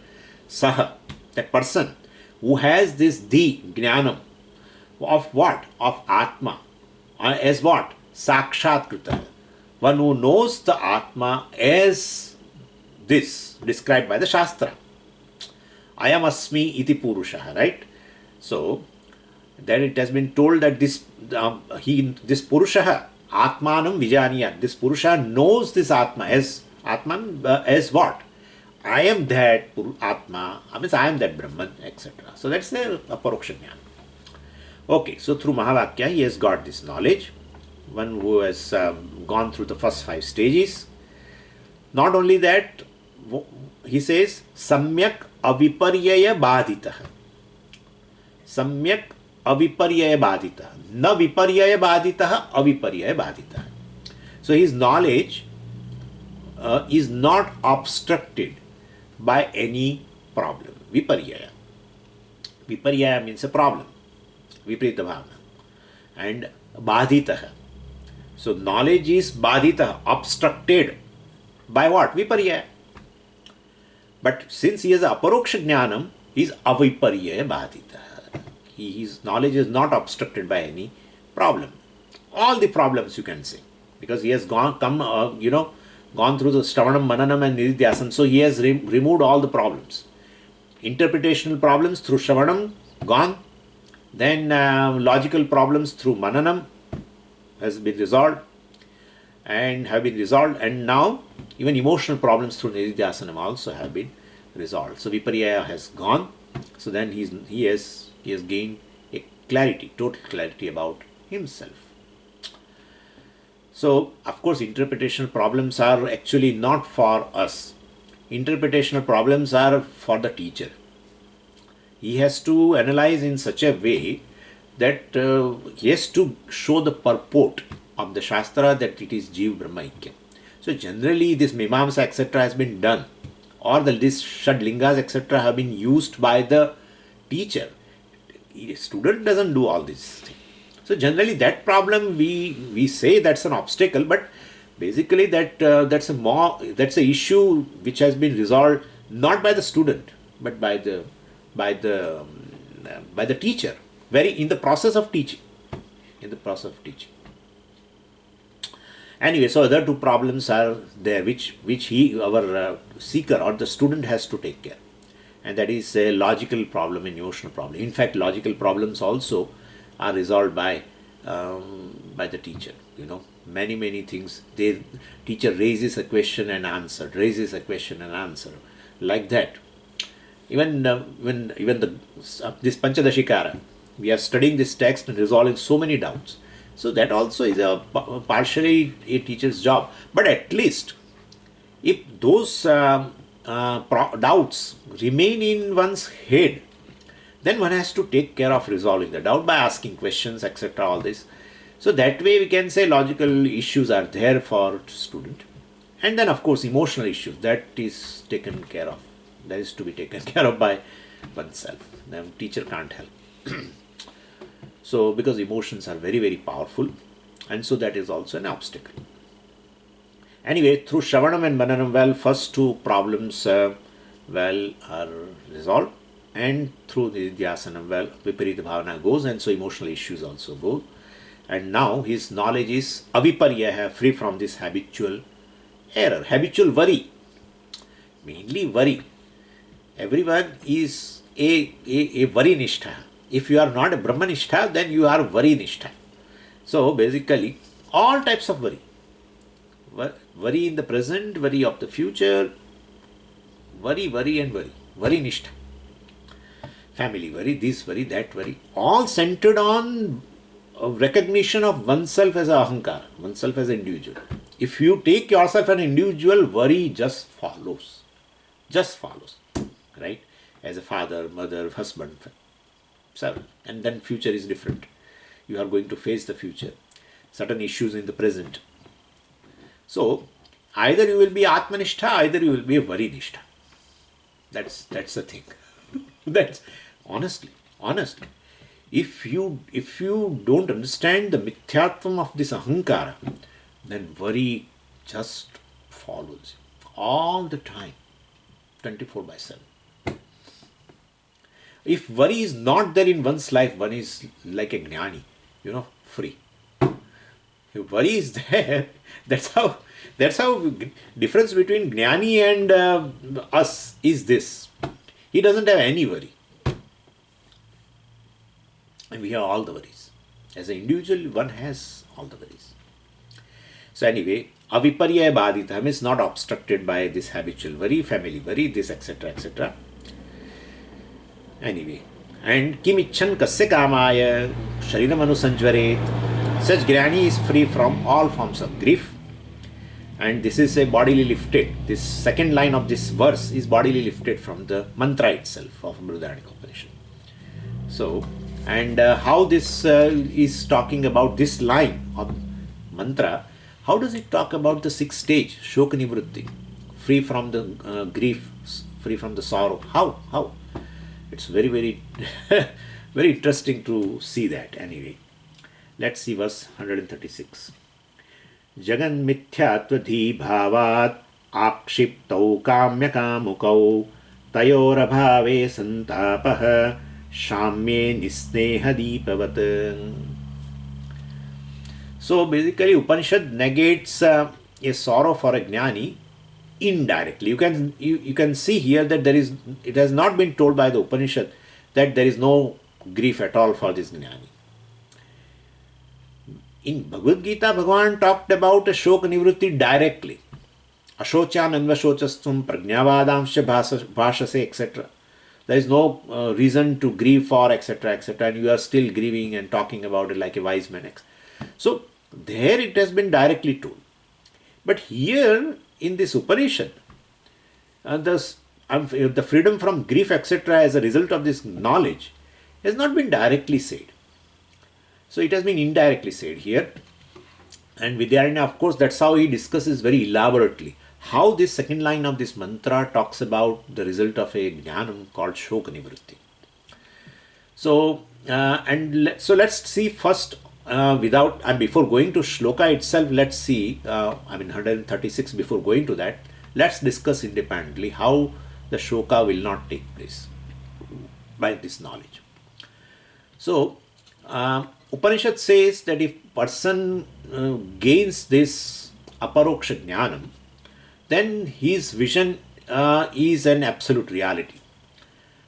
Saha, that person who has this Jnanam of what? Of Atma. As what? Sakshat Krita. One who knows the Atma as this, described by the Shastra. Ayam Asmi iti Purusha, right? So, then it has been told that this Purusha, Atmanam Vijaniyat, this Purusha knows this Atma as Atman, as what? I am that Atma, I am that Brahman, etc. So that's the Aparoksha Jnana. Okay, so through Mahavakya he has got this knowledge. One who has gone through the first 5 stages. Not only that, he says, Samyak Aviparyaya Baditaha. Samyak Aviparyaya Baditaha. Na Viparyaya Baditaha, Aviparyaya Baditaha. So his knowledge is not obstructed by any problem. Viparyaya. Viparyaya means a problem. Viparita bhavana. And Baditaha. So knowledge is Baditaha, obstructed by what? Viparyaya. But since he has a Aparoksha Jnanam, he is Aviparyaya Baditaha. His knowledge is not obstructed by any problem. All the problems you can say. Because he has gone through the Shravanam, Mananam and Nididhyasana. So he has removed all the problems. Interpretational problems through Shravanam, gone. Then logical problems through Mananam has been resolved and have been resolved. And now even emotional problems through Nididhyasana also have been resolved. So Viparyaya has gone. So then he has gained a clarity, total clarity about himself. So, of course, interpretational problems are actually not for us. Interpretational problems are for the teacher. He has to analyze in such a way that he has to show the purport of the Shastra that it is Jeev Brahma Aikya. So, generally, this Mimamsa etc. has been done, or this Shadlingas etc. have been used by the teacher. The student doesn't do all these things. So generally that problem we say that's an obstacle, but basically that's a issue which has been resolved not by the student but by the by the teacher, very in the process of teaching, in the process of teaching. Anyway, so other two problems are there which he our seeker or the student has to take care, and that is a logical problem and emotional problem. In fact, logical problems also are resolved by the teacher. You know, many things. The teacher raises a question and answer, raises a question and answer, like that. Even the this Panchadashikara, we are studying this text and resolving so many doubts. So that also is a partially a teacher's job. But at least if those doubts remain in one's head, then one has to take care of resolving the doubt by asking questions, etc. All this. So that way we can say logical issues are there for student. And then of course emotional issues, that is taken care of. That is to be taken care of by oneself. The teacher can't help. So because emotions are very powerful, and so that is also an obstacle. Anyway, through Shravanam and Mananam, well, first two problems are resolved, and through the Dhyasanam, well, Viparita Bhavana goes, and so emotional issues also go. And now his knowledge is aviparya, free from this habitual error, habitual worry, mainly worry. Everyone is a worry nishtha. If you are not a Brahmanishtha, then you are worry nishtha. So basically, all types of worry. Worry in the present, worry of the future, worry and worry. Worry nishtha. Family worry, this worry, that worry. All centered on recognition of oneself as a ahankara, oneself as an individual. If you take yourself as an individual, worry just follows. Just follows. Right? As a father, mother, husband, so, and then future is different. You are going to face the future, certain issues in the present. So either you will be Atmanishtha, either you will be a Varinishta. That's the thing. That's honestly. If you don't understand the mithyatvam of this ahankara, then worry just follows you all the time, 24/7. If worry is not there in one's life, one is like a jnani, free. If worry is there, that's how difference between jnani and us is this. He doesn't have any worry. And we have all the worries. As an individual, one has all the worries. So anyway, aviparya badita means not obstructed by this habitual worry, family worry, this etc. Anyway, and kim icchan kasya kamaya shariram anusanjvaret. Such Gnani is free from all forms of grief, and this is a bodily lifted. This second line of this verse is bodily lifted from the mantra itself of Brihadaranyaka Upanishad. So, and how this is talking about this line of mantra, how does it talk about the sixth stage, Shoka Nivritti, free from the grief, free from the sorrow? How? It's very very interesting to see that. Anyway, let's see verse 136. Jagan mithyatva bhavat akshiptau kamya kamukau tayorabhave santapah shamye nisneha deepavat. So basically Upanishad negates a sorrow for a jnani indirectly. You can see here that it has not been told by the Upanishad that there is no grief at all for this jnani. In Bhagavad Gita, Bhagavan talked about a shoka nivritti directly. Ashochan anvashochastum prajnavadamsha bhashase, etc. There is no reason to grieve for, etc. and you are still grieving and talking about it like a wise man. So there it has been directly told. But here in this Upanishad, the freedom from grief, etc., as a result of this knowledge, has not been directly said. So it has been indirectly said here. And Vidyaranya, of course, that's how he discusses very elaborately how this second line of this mantra talks about the result of a jnanam called Shoka Nivritti. So, let's see first without and before going to shloka itself, let's see, 136, before going to that, let's discuss independently how the shloka will not take place by this knowledge. So, Upanishad says that if person gains this aparoksha jnanam, then his vision is an absolute reality.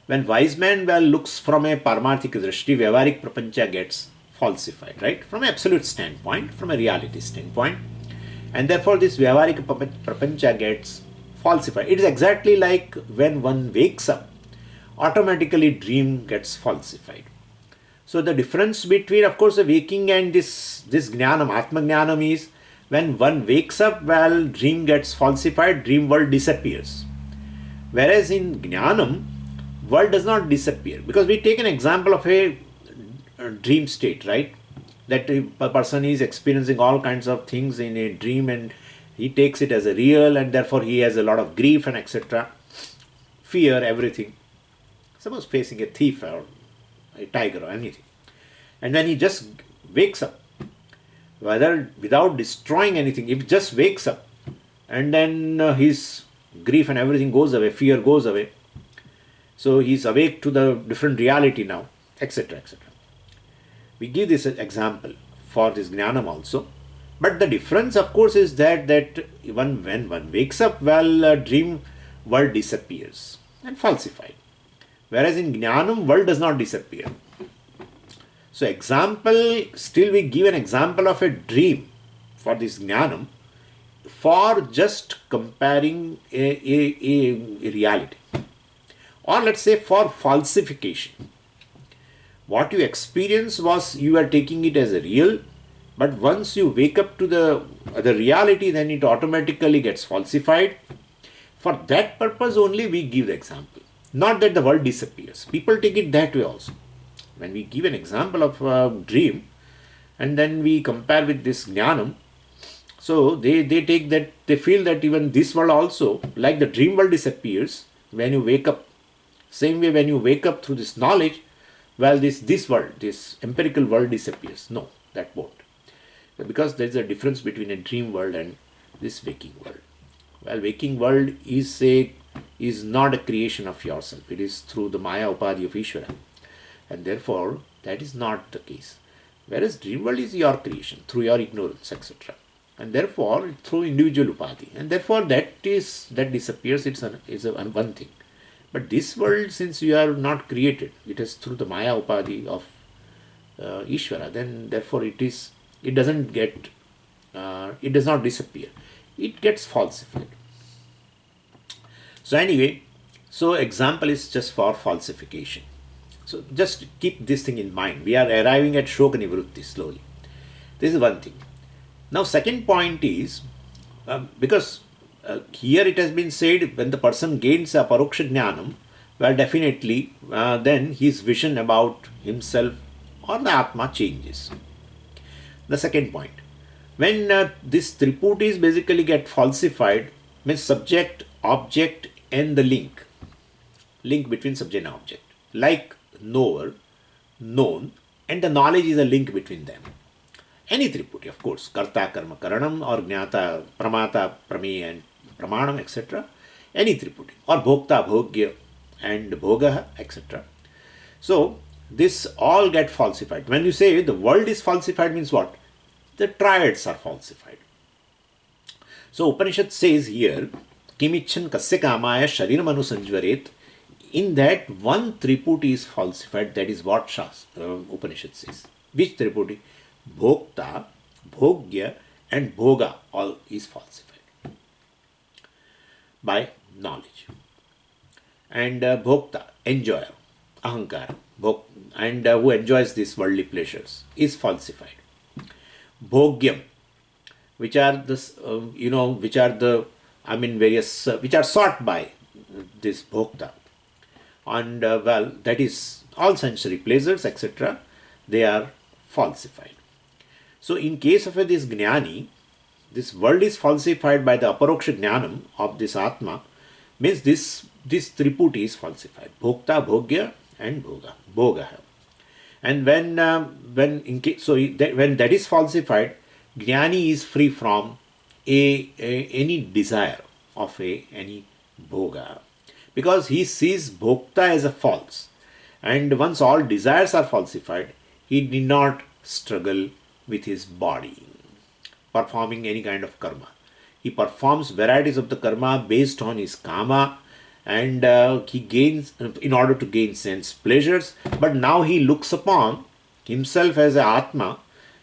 When wise man well looks from a paramarthik drishti, vyavarik prapancha gets falsified, right? From an absolute standpoint, from a reality standpoint. And therefore this vyavarik prapancha gets falsified. It is exactly like when one wakes up, automatically dream gets falsified. So the difference between, of course, the waking and this jnanam, atma jnanam, is when one wakes up, well, dream gets falsified, dream world disappears. Whereas in jnanam, world does not disappear. Because we take an example of a dream state, right? That a person is experiencing all kinds of things in a dream and he takes it as a real, and therefore he has a lot of grief and etc. Fear, everything. Suppose facing a thief or a tiger or anything. And when he just wakes up, whether without destroying anything, if he just wakes up and then his grief and everything goes away, fear goes away. So he is awake to the different reality now, etc. etc. We give this example for this jnanam also. But the difference, of course, is that even when one wakes up, well, dream world disappears and falsified. Whereas in jnanam, world does not disappear. So example, still we give an example of a dream for this jnanam for just comparing a reality. Or let's say for falsification. What you experience was you are taking it as a real, but once you wake up to the reality, then it automatically gets falsified. For that purpose only we give the example. Not that the world disappears. People take it that way also. When we give an example of a dream and then we compare with this jnanam, so they take that, they feel that even this world also, like the dream world disappears when you wake up. Same way when you wake up through this knowledge, well, this world, this empirical world disappears. No, that won't. Because there is a difference between a dream world and this waking world. Well, waking world is not a creation of yourself. It is through the Maya Upadhi of Ishvara. And therefore, that is not the case. Whereas dream world is your creation through your ignorance, etc. And therefore, through individual Upadhi. And therefore, that disappears. It's one thing. But this world, since you are not created, it is through the Maya Upadhi of Ishvara. Then therefore, it does not disappear. It gets falsified. So anyway, so example is just for falsification. So just keep this thing in mind. We are arriving at Shoka Nivrutti slowly. This is one thing. Now second point is, because here it has been said when the person gains a paroksha jnanam, well definitely then his vision about himself or the Atma changes. The second point, when this triputis basically get falsified, means subject, object and the link between subject and object, like knower, known, and the knowledge is a link between them. Any triputi, of course, karta, karma, karanam, or jnata, pramata, prameya, and pramanam, etc. Any triputi, or bhokta, bhogya, and bhogaha, etc. So, this all get falsified. When you say the world is falsified, means what? The triads are falsified. So, Upanishad says here, Kimichan kasya kamaya shariram anusanjvaret. In that, one triputi is falsified. That is what Upanishad says. Which triputi? Bhokta, bhogya, and bhoga all is falsified by knowledge. And bhokta, enjoyer, ahankara, and who enjoys these worldly pleasures is falsified. Bhogyam, which are various, which are sought by this bhokta. And that is all sensory pleasures, etc. They are falsified. So in case of this jnani, this world is falsified by the aparoksha jnanam of this Atma, means this triputi is falsified. Bhokta, bhogya and bhoga. And when that is falsified, jnani is free from any desire of any bhoga, because he sees bhokta as a false. And once all desires are falsified, he need not struggle with his body performing any kind of karma. He performs varieties of the karma based on his kama, and he gains in order to gain sense pleasures. But now he looks upon himself as a Atma,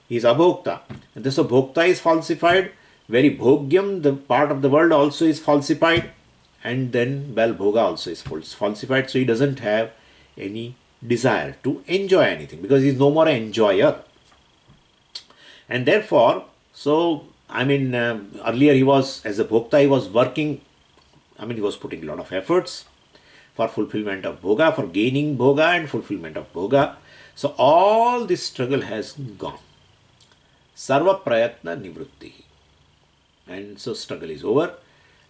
he is abhokta. And so bhokta is falsified, very bhogyam, the part of the world also is falsified, and then, well, bhoga also is falsified, so he doesn't have any desire to enjoy anything because he is no more an enjoyer. And therefore, so I mean, earlier he was, as a bhokta, he was working, I mean, he was putting a lot of efforts for fulfillment of bhoga, for gaining bhoga and fulfillment of bhoga. So all this struggle has gone. Sarva prayatna nivrutti. And so struggle is over,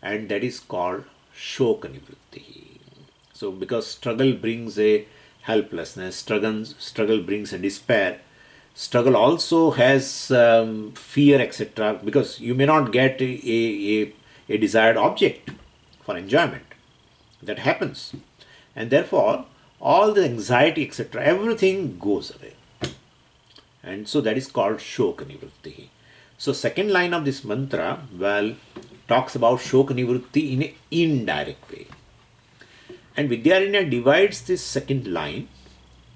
and that is called shoka nivrutti. So because struggle brings a helplessness, struggle brings a despair, struggle also has fear, etc. Because you may not get a desired object for enjoyment. That happens. And therefore, all the anxiety, etc., everything goes away. And so that is called shoka nivrutti. So second line of this mantra, well, talks about shoka nivrutti in an indirect way. And Vidyaranya divides this second line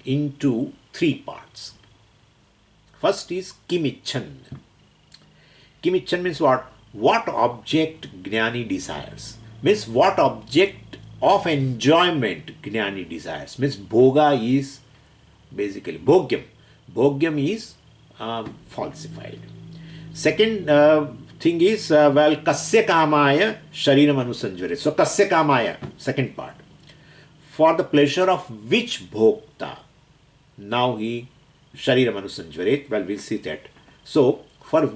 into three parts. First is kimichan. Kimichan means what? What object Jnani desires. Means what object of enjoyment Jnani desires. Means bhoga is basically bhogyam. Bhogyam is falsified. Second thing is, well, kasya kamaya shariram anusanjvare. So kasya kamaya, second part. For the pleasure of which bhokta. Now he shariram anusanjvaret. Well, we'll see that. So for the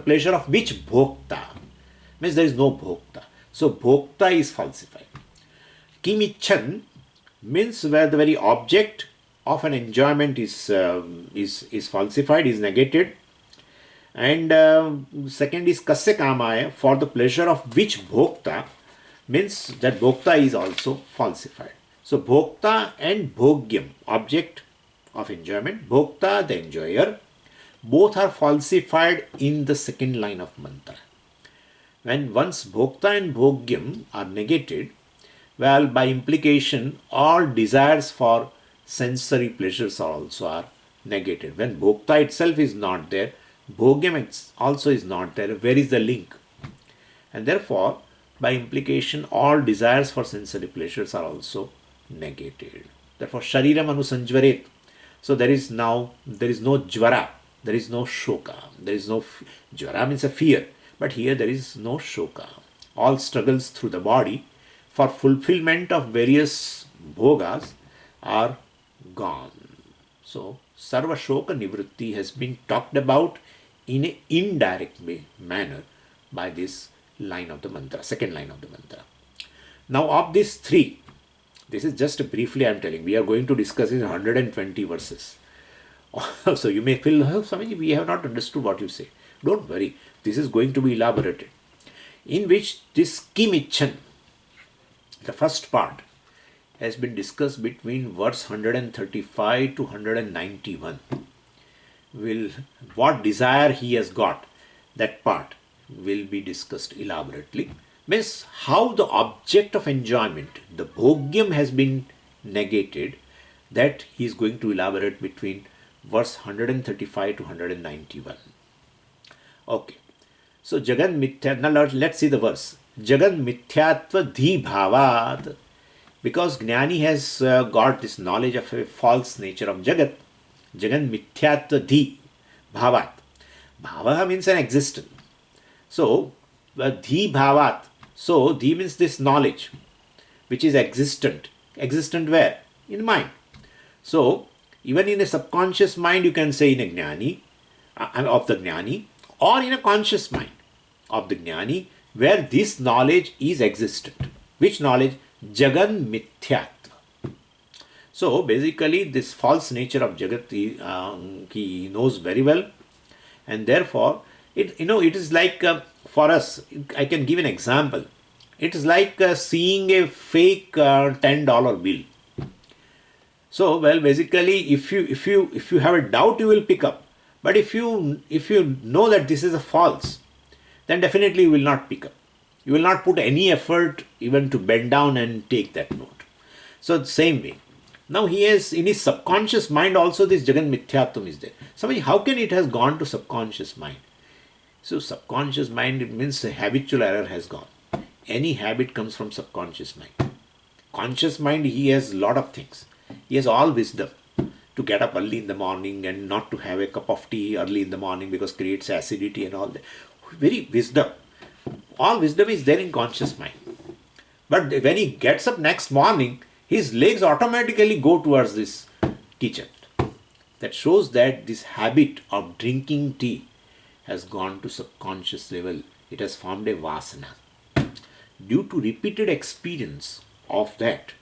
pleasure of which bhokta, means there is no bhokta. So bhokta is falsified. Kimichan means where the very object of an enjoyment is falsified, is negated. And second is kasya kamaya, for the pleasure of which bhokta, means that bhokta is also falsified. So bhokta and bhogyam, object of enjoyment, bhokta, the enjoyer, both are falsified in the second line of mantra. When once bhokta and bhogyam are negated, well, by implication, all desires for sensory pleasures also are negated. When bhokta itself is not there, bhogyam also is not there. Where is the link? And therefore, by implication, all desires for sensory pleasures are also negated. Therefore, shariram anusanjvaret. So there is no jvara, there is no shoka, there is no jvara means a fear, but here there is no shoka. All struggles through the body for fulfillment of various bhogas are gone. So sarva shoka nivrutti has been talked about in an indirect manner by this line of the mantra, second line of the mantra. Now of these three, this is just briefly I am telling, we are going to discuss in 120 verses. So you may feel, oh, Swamiji, we have not understood what you say. Don't worry, this is going to be elaborated. In which this kimichan, the first part, has been discussed between verse 135 to 191. What desire he has got, that part will be discussed elaborately. Means how the object of enjoyment, the bhogyam, has been negated, that he is going to elaborate between verse 135 to 191. Okay. So Jagan Mithya, now let's see the verse. Jagan Mithyatva Dhi Bhavat. Because Jnani has got this knowledge of a false nature of Jagat. Jagan Mithyatva Dhi Bhavat. Bhava means an existence. So Dhi Bhavat. So Dhi means this knowledge which is existent. Existent where? In mind. So even in a subconscious mind, you can say in a Jnani, of the Jnani, or in a conscious mind of the Jnani, where this knowledge is existent. Which knowledge? Jagan Mithyatva. So basically, this false nature of Jagat he knows very well, and therefore, it is like for us. I can give an example. It is like seeing a fake $10 bill. So, well, basically, if you have a doubt, you will pick up. But if you know that this is a false, then definitely you will not pick up. You will not put any effort even to bend down and take that note. So, the same way. Now he has in his subconscious mind also this Jagan Mithyatvam is there. Somebody, how can it has gone to subconscious mind? So subconscious mind, it means a habitual error has gone. Any habit comes from subconscious mind. Conscious mind, he has a lot of things. He has all wisdom to get up early in the morning and not to have a cup of tea early in the morning because creates acidity and all that. Very wisdom. All wisdom is there in conscious mind. But when he gets up next morning, his legs automatically go towards this kitchen. That shows that this habit of drinking tea has gone to subconscious level. It has formed a vasana. Due to repeated experience of that,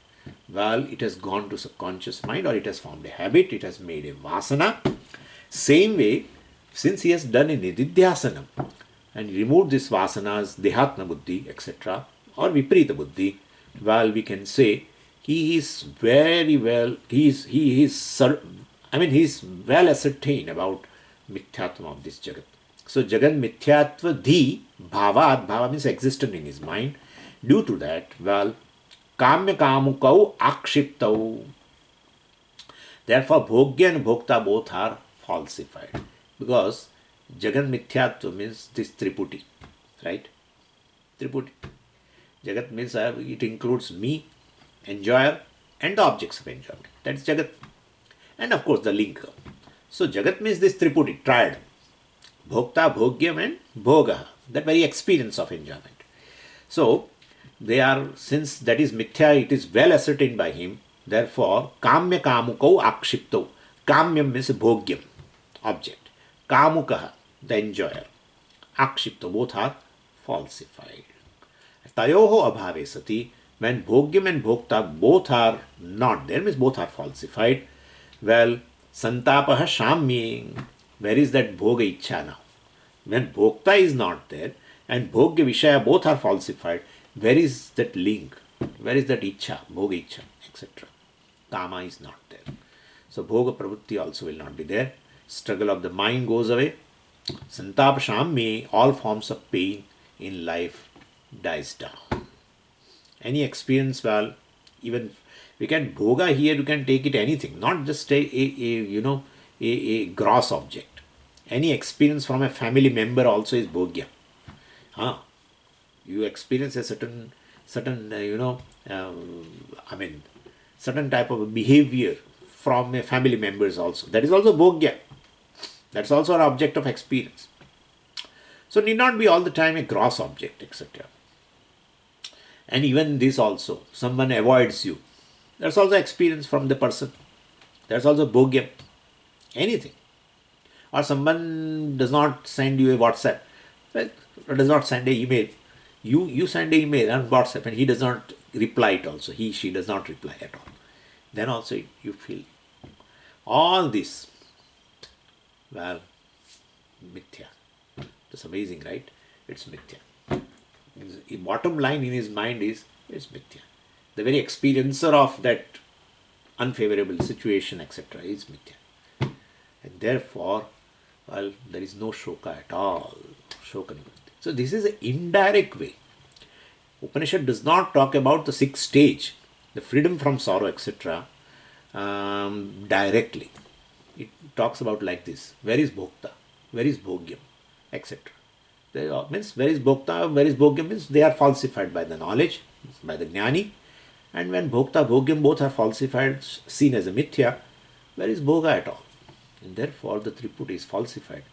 well, it has gone to subconscious mind or it has formed a habit, it has made a vasana. Same way, since he has done a nididhyasanam and removed this vasanas, dehatma buddhi, etc., or viparita buddhi, well, we can say he is very well, he is well ascertained about mithyatvam of this Jagat. So Jagan mithyatva dhi bhavat, bhava means existent in his mind. Due to that, well, kamya kamukau akshiptau. Therefore, bhogya and bhokta both are falsified. Because Jagan mithyatva means this triputi, right? Triputi. Jagat means it includes me, enjoyer, and the objects of enjoyment. That's Jagat. And of course the linka. So Jagat means this triputi, triad. Bhokta, bhogyam, and bhoga. That very experience of enjoyment. So they are, since that is mithya, it is well ascertained by him. Therefore, kamya kamukau akshipto. Kamyam means bhogyam, object. Kamukaha, the enjoyer. Akshipto, both are falsified. Tayoho abhave sati, when bhogyam and bhokta both are not there, means both are falsified. Well, santapaha shamying, where is that bhoga ichha now? When bhokta is not there and bhogya vishaya both are falsified, where is that link? Where is that ichha, bhoga ichha, etc.? Kama is not there. So bhoga pravritti also will not be there. Struggle of the mind goes away. Santapa shamye, all forms of pain in life dies down. Any experience, well, even we can bhoga here, you can take it anything, not just a gross object. Any experience from a family member also is bhogya. You experience a certain certain type of behavior from a family members also. That is also bhogya. That's also an object of experience. So need not be all the time a gross object, etc. And even this also, someone avoids you. That's also experience from the person. That's also bhogyam. Anything. Or someone does not send you a WhatsApp, well, or does not send an email. You send an email on WhatsApp and he does not reply it also. He, she does not reply at all. Then also you feel all this, well, mithya. That's amazing, right? It's mithya. The bottom line in his mind is, it's mithya. The very experiencer of that unfavorable situation, etc., is mithya. And therefore, well, there is no shoka at all. Shoka nivritti. So this is an indirect way. Upanishad does not talk about the sixth stage, the freedom from sorrow, etc., directly. It talks about like this. Where is bhokta? Where is bhogyam? Etc. Means where is bhokta, where is bhogyam means they are falsified by the knowledge, by the jnani. And when bhokta, bhogyam both are falsified, seen as a mithya, where is bhoga at all? And therefore the triputi is falsified.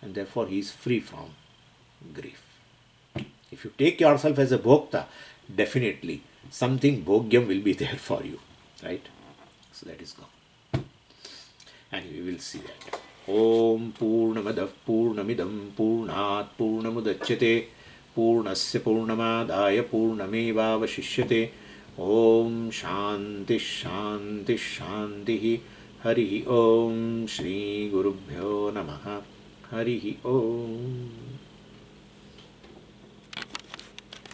And therefore he is free from grief. If you take yourself as a bhokta, definitely something bhogyam will be there for you. Right? So that is gone. And we will see that. Om Purnamadav Purnamidam Purnat Purnamudachyate Purnasya Purnamadaya Purnameva Vashishyate Om Shanti Shanti Shanti. Hari Om. Shri Gurubhyo Namaha. Hari Om.